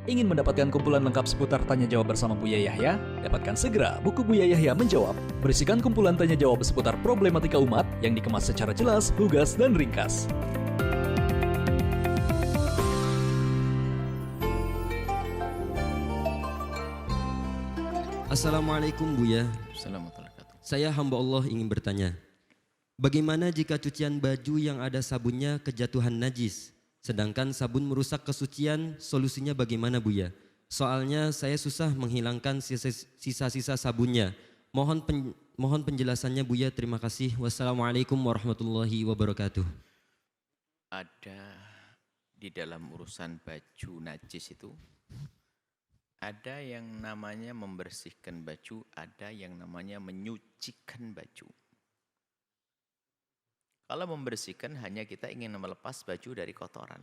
Ingin mendapatkan kumpulan lengkap seputar Tanya Jawab bersama Buya Yahya? Dapatkan segera buku Buya Yahya Menjawab, berisikan kumpulan tanya jawab seputar problematika umat yang dikemas secara jelas, lugas, dan ringkas. Assalamualaikum Buya. Assalamualaikum warahmatullahi wabarakatuh. Saya hamba Allah ingin bertanya, bagaimana jika cucian baju yang ada sabunnya kejatuhan najis, sedangkan sabun merusak kesucian, solusinya bagaimana Buya? Soalnya saya susah menghilangkan sisa-sisa sabunnya. Mohon penjelasannya Buya, terima kasih. Wassalamualaikum warahmatullahi wabarakatuh. Ada di dalam urusan baju najis itu, ada yang namanya membersihkan baju, ada yang namanya menyucikan baju. Kalau membersihkan hanya kita ingin melepas baju dari kotoran.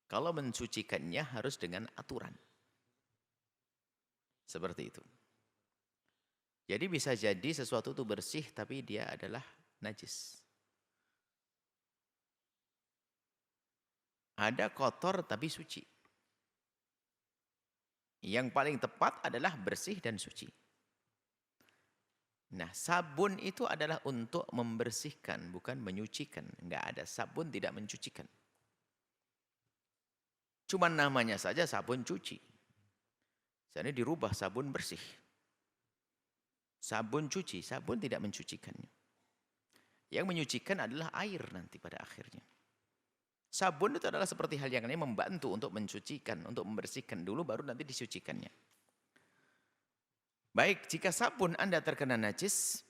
Kalau mensucikannya harus dengan aturan. Seperti itu. Jadi bisa jadi sesuatu itu bersih tapi dia adalah najis. Ada kotor tapi suci. Yang paling tepat adalah bersih dan suci. Nah, sabun itu adalah untuk membersihkan, bukan menyucikan. Enggak ada sabun tidak mencucikan. Cuma namanya saja sabun cuci. Jadi dirubah sabun bersih. Sabun cuci, sabun tidak mencucikannya. Yang menyucikan adalah air nanti pada akhirnya. Sabun itu adalah seperti hal yang lain, membantu untuk mencucikan, untuk membersihkan dulu baru nanti disucikannya. Baik, jika sabun Anda terkena najis,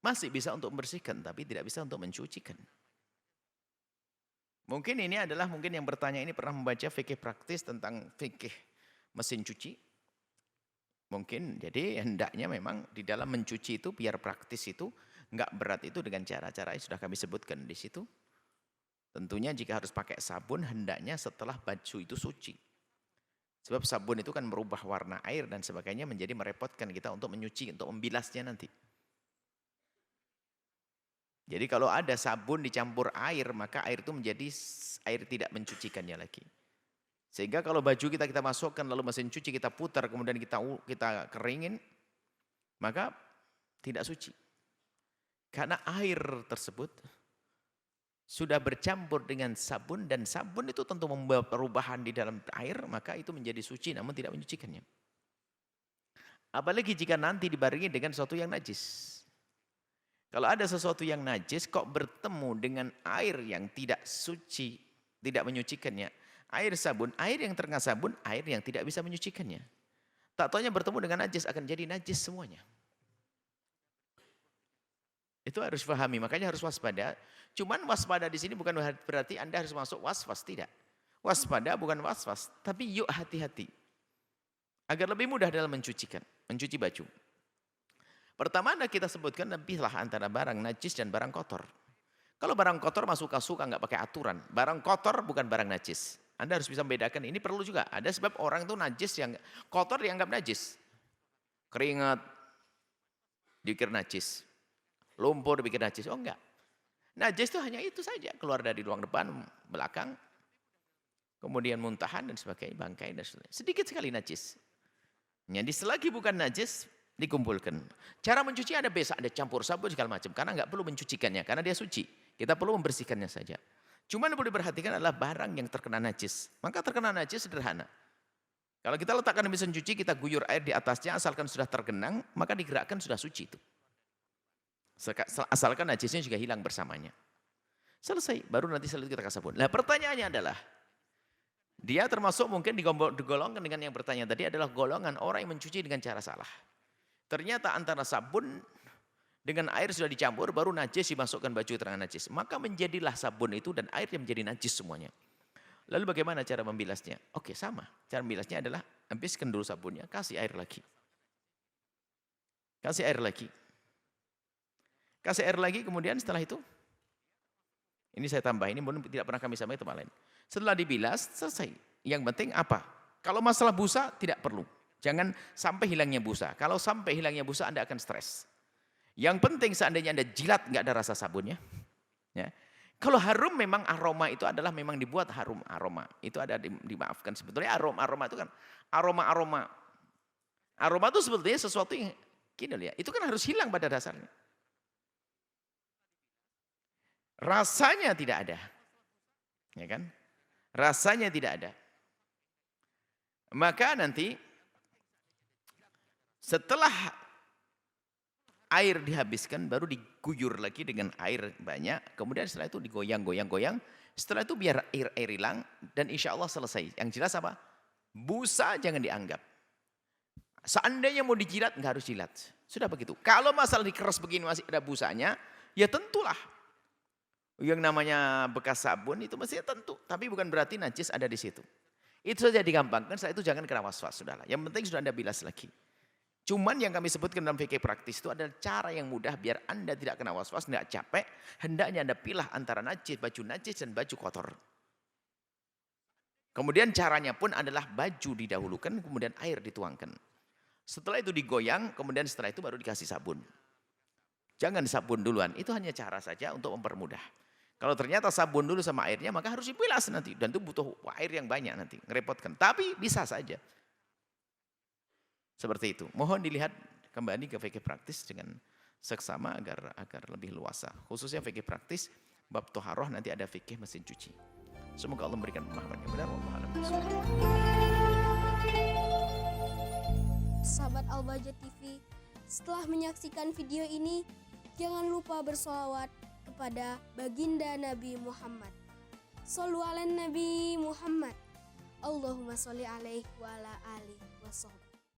masih bisa untuk membersihkan, tapi tidak bisa untuk mencucikan. Mungkin ini adalah, mungkin yang bertanya ini pernah membaca fikih praktis tentang fikih mesin cuci. Mungkin, jadi hendaknya memang di dalam mencuci itu, biar praktis itu, enggak berat itu dengan cara-cara yang sudah kami sebutkan di situ. Tentunya jika harus pakai sabun, hendaknya setelah baju itu suci. Sebab sabun itu kan merubah warna air dan sebagainya, menjadi merepotkan kita untuk menyuci, untuk membilasnya nanti. Jadi kalau ada sabun dicampur air, maka air itu menjadi air tidak mencucikannya lagi. Sehingga kalau baju kita masukkan, lalu mesin cuci kita putar, kemudian kita keringin, maka tidak suci. Karena air tersebut sudah bercampur dengan sabun, dan sabun itu tentu membawa perubahan di dalam air, maka itu menjadi suci namun tidak menyucikannya. Apalagi jika nanti dibarengi dengan sesuatu yang najis. Kalau ada sesuatu yang najis kok bertemu dengan air yang tidak suci, tidak menyucikannya. Air sabun, air yang terkena sabun, air yang tidak bisa menyucikannya. Tak taunya bertemu dengan najis, akan jadi najis semuanya. Itu harus pahami, makanya harus waspada. Cuman waspada di sini bukan berarti Anda harus masuk was-was, tidak. Waspada bukan was-was, tapi yuk hati-hati. Agar lebih mudah dalam mencuci baju. Pertama kita sebutkan lebihlah antara barang najis dan barang kotor. Kalau barang kotor masuk suka nggak pakai aturan. Barang kotor bukan barang najis. Anda harus bisa membedakan, ini perlu juga. Ada sebab orang itu najis, yang kotor dianggap najis. Keringat dikira najis. Lumpur dipikir najis, oh enggak. Najis itu hanya itu saja, keluar dari ruang depan, belakang, kemudian muntahan dan sebagainya, bangkai dan sebagainya. Sedikit sekali najis. Jadi selagi bukan najis, dikumpulkan. Cara mencuci ada biasa, ada campur sabun segala macam, karena enggak perlu mencucikannya, karena dia suci. Kita perlu membersihkannya saja. Cuma yang perlu diperhatikan adalah barang yang terkena najis. Maka terkena najis sederhana. Kalau kita letakkan di mesin cuci, kita guyur air di atasnya, asalkan sudah tergenang, maka digerakkan sudah suci itu. Asalkan najisnya juga hilang bersamanya. Selesai, baru nanti selanjutnya kita kasih sabun. Nah pertanyaannya adalah, dia termasuk mungkin digolongkan dengan yang bertanya tadi adalah golongan orang yang mencuci dengan cara salah. Ternyata antara sabun dengan air sudah dicampur, baru najis dimasukkan baju terang najis. Maka menjadilah sabun itu dan air yang menjadi najis semuanya. Lalu bagaimana cara membilasnya? Oke, sama. Cara membilasnya adalah, habiskan dulu sabunnya, kasih air lagi. Kasih air lagi. Kasih air lagi, kemudian setelah itu, ini saya tambah, ini tidak pernah kami sampaikan tempat lain. Setelah dibilas, selesai. Yang penting apa? Kalau masalah busa, tidak perlu. Jangan sampai hilangnya busa. Kalau sampai hilangnya busa, Anda akan stres. Yang penting seandainya Anda jilat, nggak ada rasa sabunnya. Ya. Kalau harum memang aroma itu adalah memang dibuat harum aroma. Itu ada dimaafkan sebetulnya aroma itu kan aroma. Aroma itu sebetulnya sesuatu yang gini ya. Itu kan harus hilang pada dasarnya. Rasanya tidak ada. Ya kan? Rasanya tidak ada. Maka nanti setelah air dihabiskan baru diguyur lagi dengan air banyak. Kemudian setelah itu digoyang. Setelah itu biar air hilang dan insya Allah selesai. Yang jelas apa? Busa jangan dianggap. Seandainya mau dijilat nggak harus jilat. Sudah begitu. Kalau masalah dikeras begini masih ada busanya, ya tentulah. Yang namanya bekas sabun itu mestinya tentu. Tapi bukan berarti najis ada di situ. Itu saja digampangkan, setelah itu jangan kena was-was. Sudahlah. Yang penting sudah Anda bilas lagi. Cuman yang kami sebutkan dalam fikih praktis itu adalah cara yang mudah biar Anda tidak kena was-was, tidak capek. Hendaknya Anda pilah antara baju najis dan baju kotor. Kemudian caranya pun adalah baju didahulukan, kemudian air dituangkan. Setelah itu digoyang, kemudian setelah itu baru dikasih sabun. Jangan sabun duluan, itu hanya cara saja untuk mempermudah. Kalau ternyata sabun dulu sama airnya, maka harus dipilas nanti. Dan itu butuh air yang banyak nanti, ngerepotkan. Tapi bisa saja. Seperti itu. Mohon dilihat kembali ke fikih praktis dengan seksama agar lebih luasa. Khususnya fikih praktis, bab toharoh nanti ada fikih mesin cuci. Semoga Allah memberikan pemahaman yang benar. Wallahu a'lam bishawab. Sahabat Al-Bahjah TV, setelah menyaksikan video ini, jangan lupa bersolawat kepada baginda Nabi Muhammad. Shollu ala Nabi Muhammad. Allahumma sholli alaihi wa ala alihi wa sahbihi.